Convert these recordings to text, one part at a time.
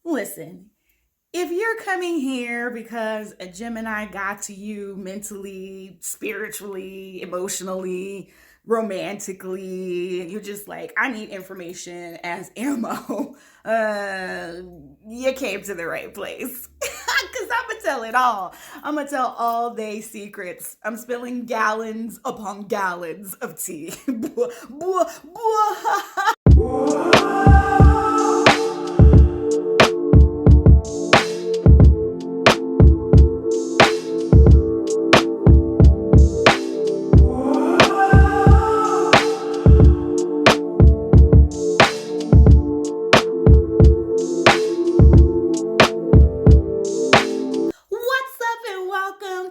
Listen, if you're coming here because a Gemini got to you mentally, spiritually, emotionally, romantically, you're just like, I need information as ammo, you came to the right place. Because I'm going to tell it all. I'm going to tell all day secrets. I'm spilling gallons upon gallons of tea.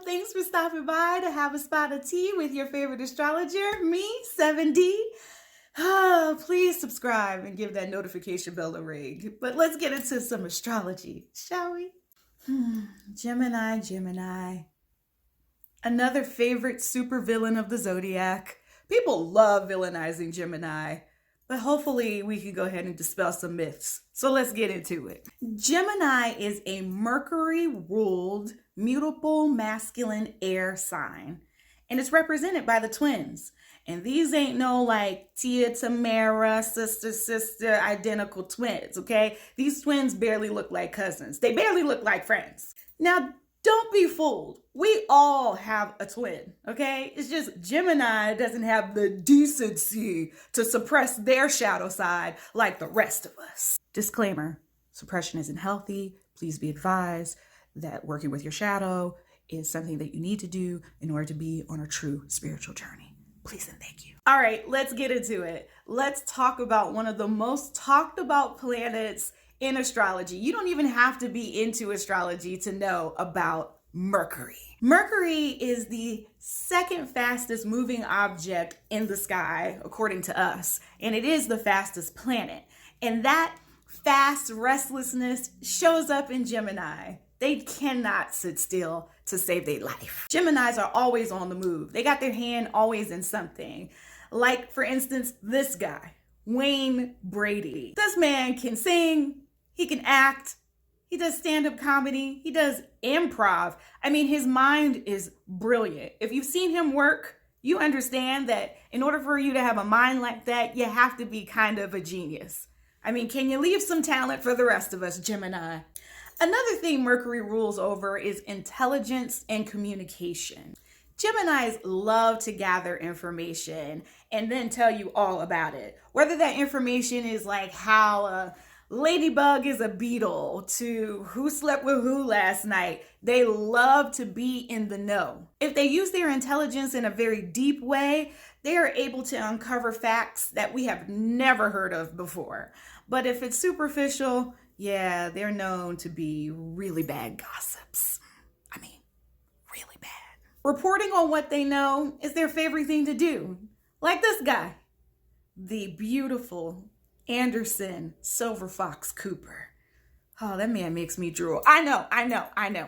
Thanks for stopping by to have a spot of tea with your favorite astrologer, me, 7D. Please subscribe and give that notification bell a ring. But let's get into some astrology, shall we? Gemini. Another favorite supervillain of the zodiac. People love villainizing Gemini, but hopefully we can go ahead and dispel some myths. So let's get into it. Gemini is a Mercury-ruled, mutable masculine air sign, and it's represented by the twins. And these ain't no like Tia Tamara, sister, identical twins, okay? These twins barely look like cousins. They barely look like friends. Now, don't be fooled. We all have a twin, okay? It's just Gemini doesn't have the decency to suppress their shadow side like the rest of us. Disclaimer, suppression isn't healthy. Please be advised that working with your shadow is something that you need to do in order to be on a true spiritual journey. Please and thank you. All right, let's get into it. Let's talk about one of the most talked about planets in astrology. You don't even have to be into astrology to know about Mercury. Mercury is the second fastest moving object in the sky, according to us, and it is the fastest planet. And that fast restlessness shows up in Gemini. They cannot sit still to save their life. Geminis are always on the move. They got their hand always in something. Like, for instance, this guy, Wayne Brady. This man can sing, he can act, he does stand-up comedy, he does improv. I mean, his mind is brilliant. If you've seen him work, you understand that in order for you to have a mind like that, you have to be kind of a genius. I mean, can you leave some talent for the rest of us, Gemini? Another thing Mercury rules over is intelligence and communication. Geminis love to gather information and then tell you all about it. Whether that information is like how a ladybug is a beetle to who slept with who last night, they love to be in the know. If they use their intelligence in a very deep way, they are able to uncover facts that we have never heard of before. But if it's superficial, yeah, they're known to be really bad gossips. I mean, really bad. Reporting on what they know is their favorite thing to do. Like this guy, the beautiful Anderson Silver Fox Cooper. Oh, that man makes me drool. I know.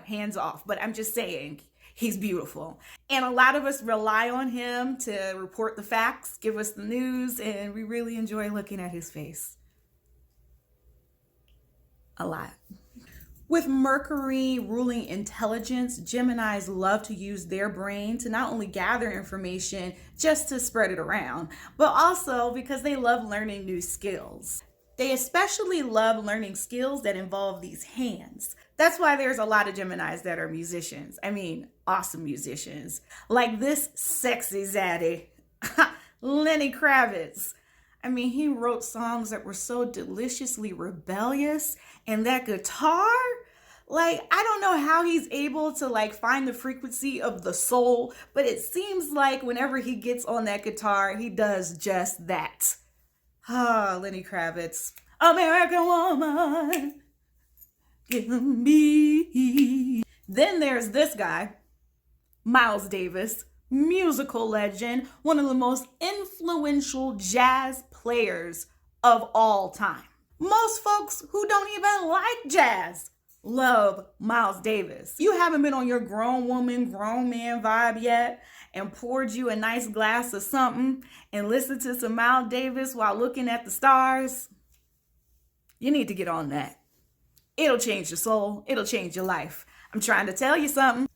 Hands off. But I'm just saying, he's beautiful. And a lot of us rely on him to report the facts, give us the news, and we really enjoy looking at his face. A lot. With Mercury ruling intelligence, Geminis love to use their brain to not only gather information just to spread it around, but also because they love learning new skills. They especially love learning skills that involve these hands. That's why there's a lot of Geminis that are musicians. I mean, awesome musicians. Like this sexy zaddy, Lenny Kravitz. I mean, he wrote songs that were so deliciously rebellious, and that guitar, like, I don't know how he's able to like find the frequency of the soul, but it seems like whenever he gets on that guitar, he does just that. Lenny Kravitz, American woman, give me. Then there's this guy, Miles Davis, musical legend, one of the most influential jazz players of all time. Most folks who don't even like jazz love Miles Davis. You haven't been on your grown woman, grown man vibe yet and poured you a nice glass of something and listened to some Miles Davis while looking at the stars. You need to get on that. It'll change your soul. It'll change your life. I'm trying to tell you something.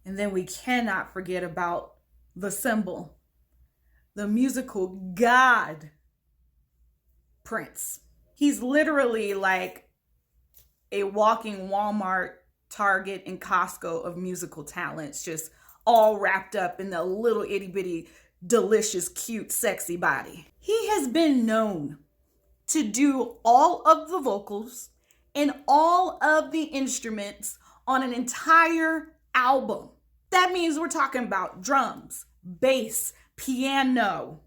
And then we cannot forget about the symbol, the musical god, Prince. He's literally like a walking Walmart, Target, and Costco of musical talents, just all wrapped up in the little itty bitty, delicious, cute, sexy body. He has been known to do all of the vocals and all of the instruments on an entire album. That means we're talking about drums, bass, piano,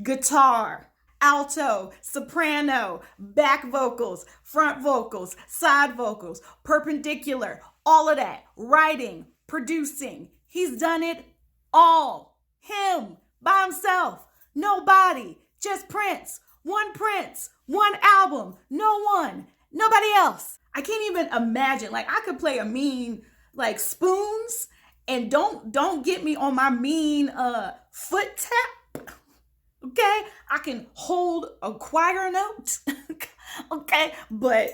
guitar, alto, soprano, back vocals, front vocals, side vocals, perpendicular, all of that, writing, producing. He's done it all. Him, by himself, nobody, just Prince, one album, no one, nobody else. I can't even imagine, like I could play a mean, like spoons, and don't get me on my mean foot tap. Okay, I can hold a choir note. Okay, but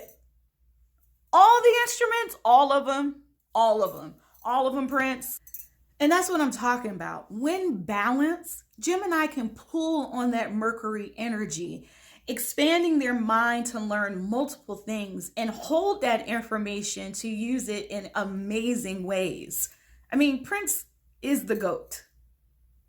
all the instruments, all of them, Prince. And that's what I'm talking about. When balanced, Gemini can pull on that Mercury energy, expanding their mind to learn multiple things and hold that information to use it in amazing ways. I mean, Prince is the GOAT.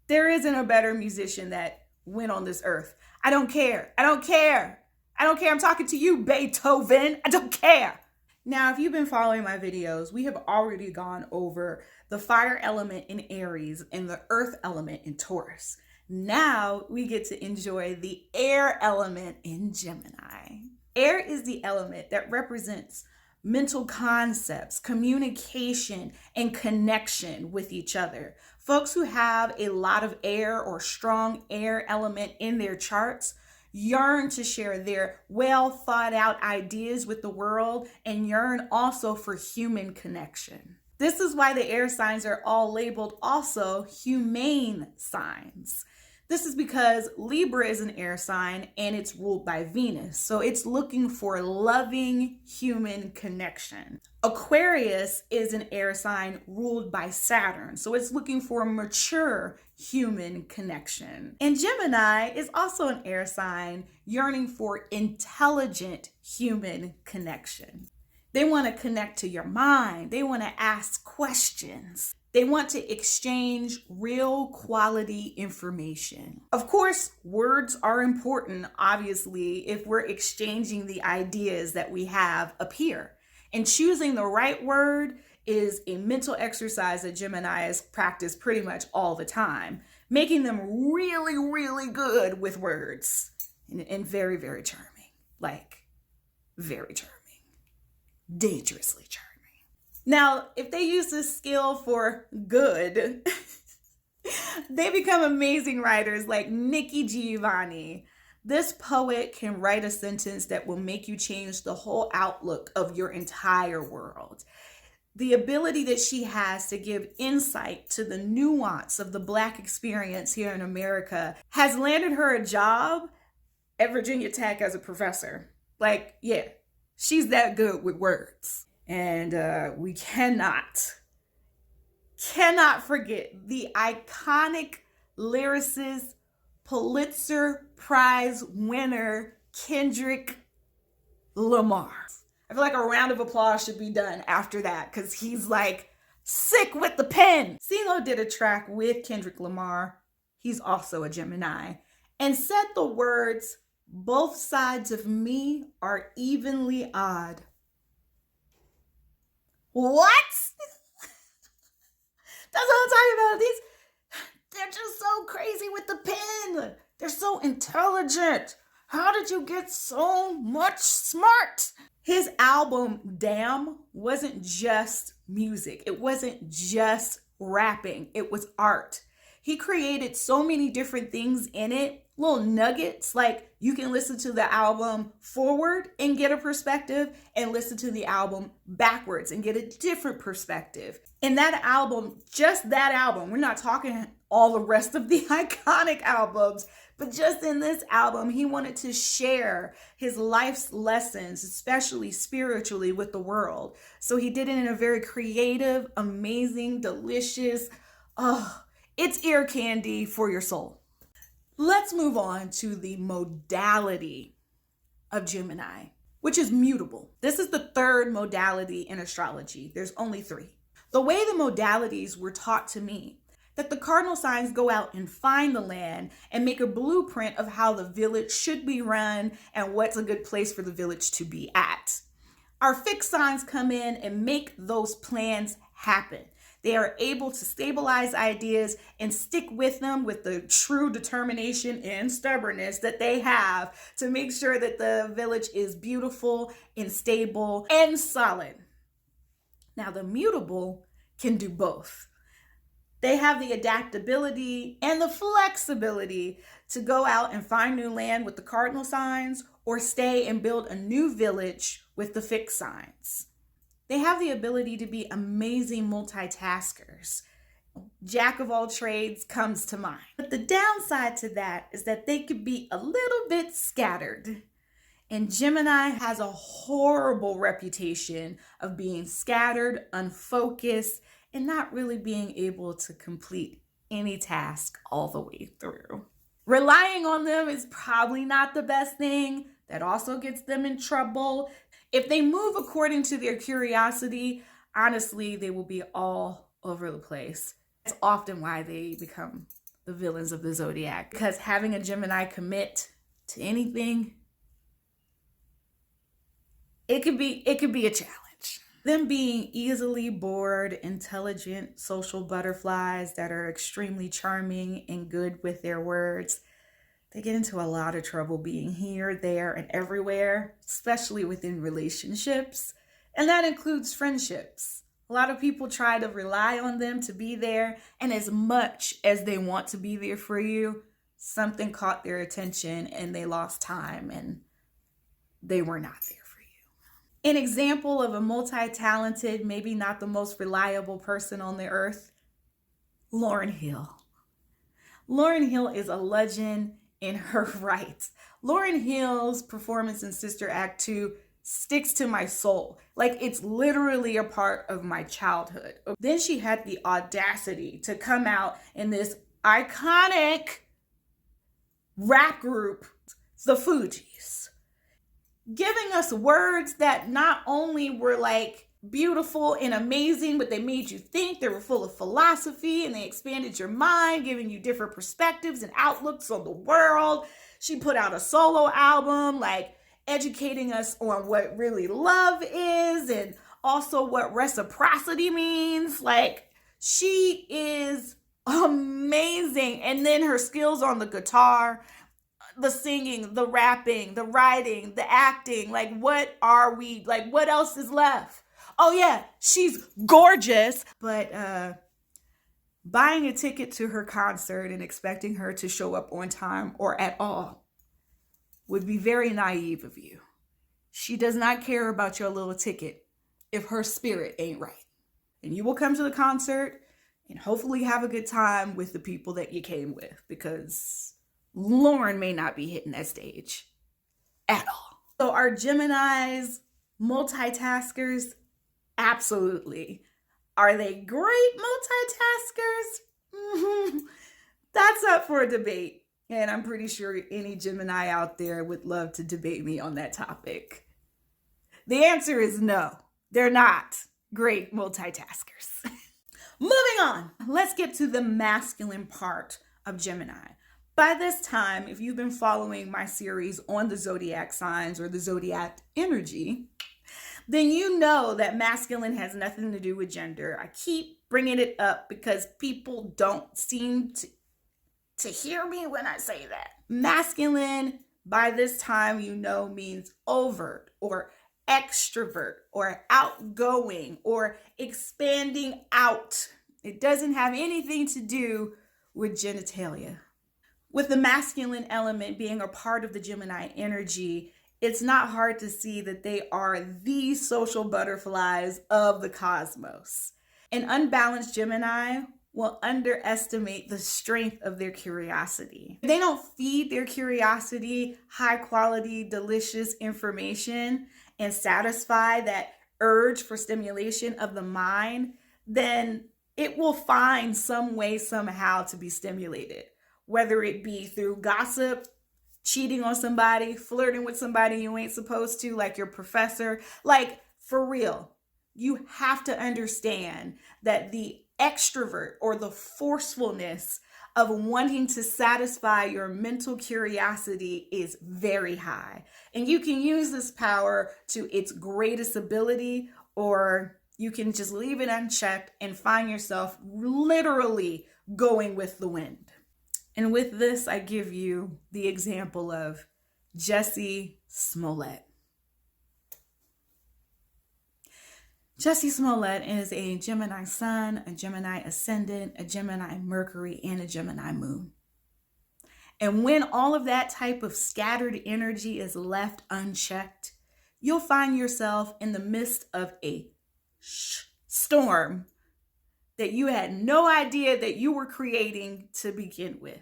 There isn't a better musician that went on this earth. I don't care. I'm talking to you, Beethoven. I don't care. Now, if you've been following my videos, we have already gone over the fire element in Aries and the earth element in Taurus. Now we get to enjoy the air element in Gemini. Air is the element that represents mental concepts, communication, and connection with each other. Folks who have a lot of air or strong air element in their charts yearn to share their well thought out ideas with the world and yearn also for human connection. This is why the air signs are all labeled also humane signs. This is because Libra is an air sign and it's ruled by Venus. So it's looking for loving human connection. Aquarius is an air sign ruled by Saturn. So it's looking for mature human connection. And Gemini is also an air sign yearning for intelligent human connection. They want to connect to your mind. They want to ask questions. They want to exchange real quality information. Of course, words are important, obviously, if we're exchanging the ideas that we have up here. And choosing the right word is a mental exercise that Geminis practice pretty much all the time, making them really, really good with words and very, very charming. Like, very charming. Dangerously charming. Now, if they use this skill for good, they become amazing writers like Nikki Giovanni. This poet can write a sentence that will make you change the whole outlook of your entire world. The ability that she has to give insight to the nuance of the Black experience here in America has landed her a job at Virginia Tech as a professor. Like, yeah, she's that good with words. And we cannot forget the iconic lyricist, Pulitzer Prize winner, Kendrick Lamar. I feel like a round of applause should be done after that because he's like sick with the pen. CeeLo did a track with Kendrick Lamar. He's also a Gemini. And said the words, "Both sides of me are evenly odd." What? That's what I'm talking about. They're just so crazy with the pen. They're so intelligent. How did you get so much smart? His album, Damn, wasn't just music. It wasn't just rapping. It was art. He created so many different things in it, little nuggets. Like you can listen to the album forward and get a perspective, and listen to the album backwards and get a different perspective. In that album, just that album, we're not talking all the rest of the iconic albums, but just in this album, he wanted to share his life's lessons, especially spiritually, with the world. So he did it in a very creative, amazing, delicious, it's ear candy for your soul. Let's move on to the modality of Gemini, which is mutable. This is the third modality in astrology. There's only 3. The way the modalities were taught to me, that the cardinal signs go out and find the land and make a blueprint of how the village should be run and what's a good place for the village to be at. Our fixed signs come in and make those plans happen. They are able to stabilize ideas and stick with them with the true determination and stubbornness that they have to make sure that the village is beautiful and stable and solid. Now, the mutable can do both. They have the adaptability and the flexibility to go out and find new land with the cardinal signs or stay and build a new village with the fixed signs. They have the ability to be amazing multitaskers. Jack of all trades comes to mind. But the downside to that is that they could be a little bit scattered. And Gemini has a horrible reputation of being scattered, unfocused, and not really being able to complete any task all the way through. Relying on them is probably not the best thing. That also gets them in trouble. If they move according to their curiosity, honestly, they will be all over the place. That's often why they become the villains of the zodiac, because having a Gemini commit to anything, it could be a challenge. Them being easily bored, intelligent, social butterflies that are extremely charming and good with their words, they get into a lot of trouble being here, there, and everywhere, especially within relationships. And that includes friendships. A lot of people try to rely on them to be there, and as much as they want to be there for you, something caught their attention and they lost time and they were not there. An example of a multi-talented, maybe not the most reliable person on the earth, Lauryn Hill. Lauryn Hill is a legend in her right. Lauryn Hill's performance in Sister Act 2 sticks to my soul. Like it's literally a part of my childhood. Then she had the audacity to come out in this iconic rap group, the Fugees, giving us words that not only were like beautiful and amazing, but they made you think. They were full of philosophy and they expanded your mind, giving you different perspectives and outlooks on the world. She put out a solo album, like educating us on what really love is and also what reciprocity means. Like she is amazing. And then her skills on the guitar, the singing, the rapping, the writing, the acting, like what are we, like what else is left? Oh yeah, she's gorgeous. But buying a ticket to her concert and expecting her to show up on time or at all would be very naive of you. She does not care about your little ticket if her spirit ain't right. And you will come to the concert and hopefully have a good time with the people that you came with, because Lauren may not be hitting that stage at all. So are Geminis multitaskers? Absolutely. Are they great multitaskers? That's up for a debate. And I'm pretty sure any Gemini out there would love to debate me on that topic. The answer is no. They're not great multitaskers. Moving on, let's get to the masculine part of Gemini. By this time, if you've been following my series on the zodiac signs or the zodiac energy, then you know that masculine has nothing to do with gender. I keep bringing it up because people don't seem to hear me when I say that. Masculine, by this time, you know, means overt or extrovert or outgoing or expanding out. It doesn't have anything to do with genitalia. With the masculine element being a part of the Gemini energy, it's not hard to see that they are the social butterflies of the cosmos. An unbalanced Gemini will underestimate the strength of their curiosity. If they don't feed their curiosity high quality, delicious information and satisfy that urge for stimulation of the mind, then it will find some way, somehow to be stimulated, whether it be through gossip, cheating on somebody, flirting with somebody you ain't supposed to, like your professor. Like, for real, you have to understand that the extrovert or the forcefulness of wanting to satisfy your mental curiosity is very high. And you can use this power to its greatest ability, or you can just leave it unchecked and find yourself literally going with the wind. And with this, I give you the example of Jussie Smollett. Jussie Smollett is a Gemini sun, a Gemini ascendant, a Gemini Mercury, and a Gemini moon. And when all of that type of scattered energy is left unchecked, you'll find yourself in the midst of a storm that you had no idea that you were creating to begin with.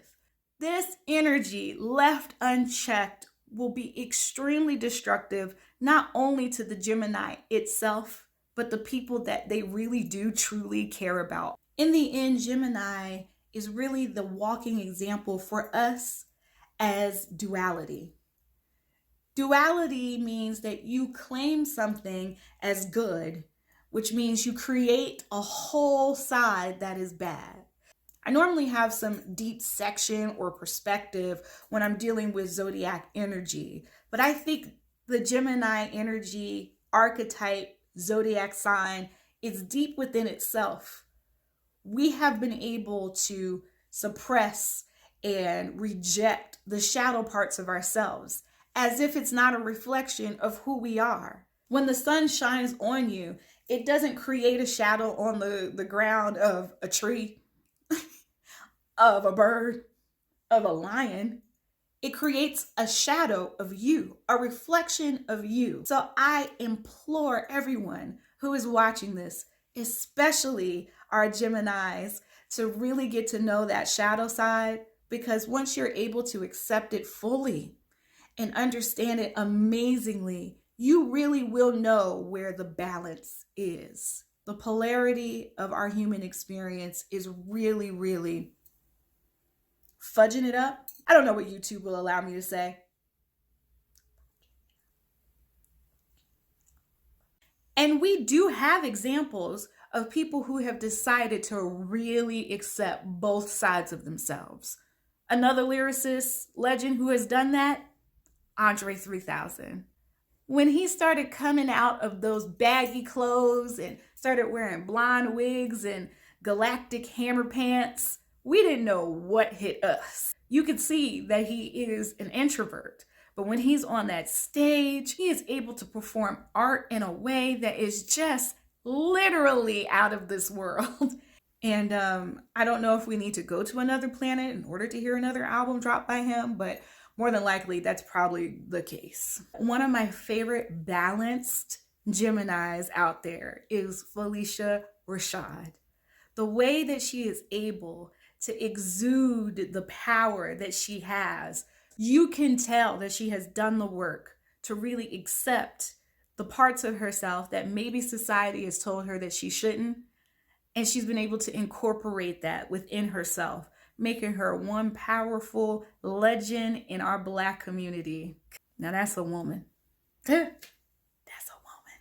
This energy left unchecked will be extremely destructive, not only to the Gemini itself, but the people that they really do truly care about. In the end, Gemini is really the walking example for us as duality. Duality means that you claim something as good, which means you create a whole side that is bad. I normally have some deep section or perspective when I'm dealing with zodiac energy, but I think the Gemini energy archetype zodiac sign is deep within itself. We have been able to suppress and reject the shadow parts of ourselves as if it's not a reflection of who we are. When the sun shines on you, it doesn't create a shadow on the ground of a tree, of a bird, of a lion. It creates a shadow of you, a reflection of you. So I implore everyone who is watching this, especially our Geminis, to really get to know that shadow side, because once you're able to accept it fully and understand it amazingly, you really will know where the balance is. The polarity of our human experience is really, really fudging it up. I don't know what YouTube will allow me to say. And we do have examples of people who have decided to really accept both sides of themselves. Another lyricist legend who has done that, Andre 3000. When he started coming out of those baggy clothes and started wearing blonde wigs and galactic hammer pants, we didn't know what hit us. You could see that he is an introvert, but when he's on that stage, he is able to perform art in a way that is just literally out of this world. And I don't know if we need to go to another planet in order to hear another album dropped by him, but more than likely, that's probably the case. One of my favorite balanced Geminis out there is Felicia Rashad. The way that she is able to exude the power that she has, you can tell that she has done the work to really accept the parts of herself that maybe society has told her that she shouldn't. And she's been able to incorporate that within herself, making her one powerful legend in our Black community. Now that's a woman. That's a woman.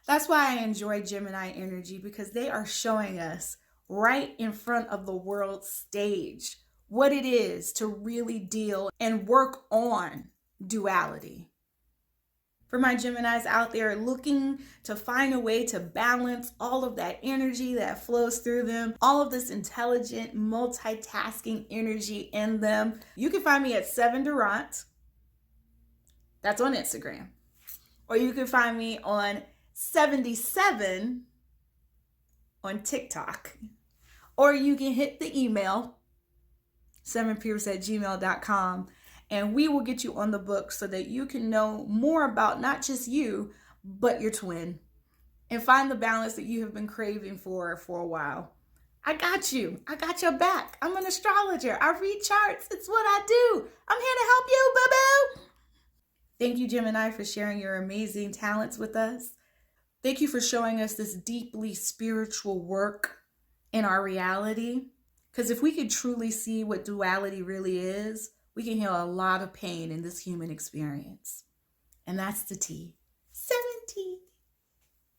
That's why I enjoy Gemini energy, because they are showing us right in front of the world stage what it is to really deal and work on duality. For my Geminis out there looking to find a way to balance all of that energy that flows through them, all of this intelligent multitasking energy in them, you can find me at 7 Durant. That's on Instagram. Or you can find me on 77 on TikTok. Or you can hit the email 7pierce@gmail.com, and we will get you on the book so that you can know more about not just you, but your twin, and find the balance that you have been craving for a while. I got you. I got your back. I'm an astrologer. I read charts. It's what I do. I'm here to help you, boo boo. Thank you, Gemini, for sharing your amazing talents with us. Thank you for showing us this deeply spiritual work in our reality. Because if we could truly see what duality really is, we can heal a lot of pain in this human experience. And that's the T. 70.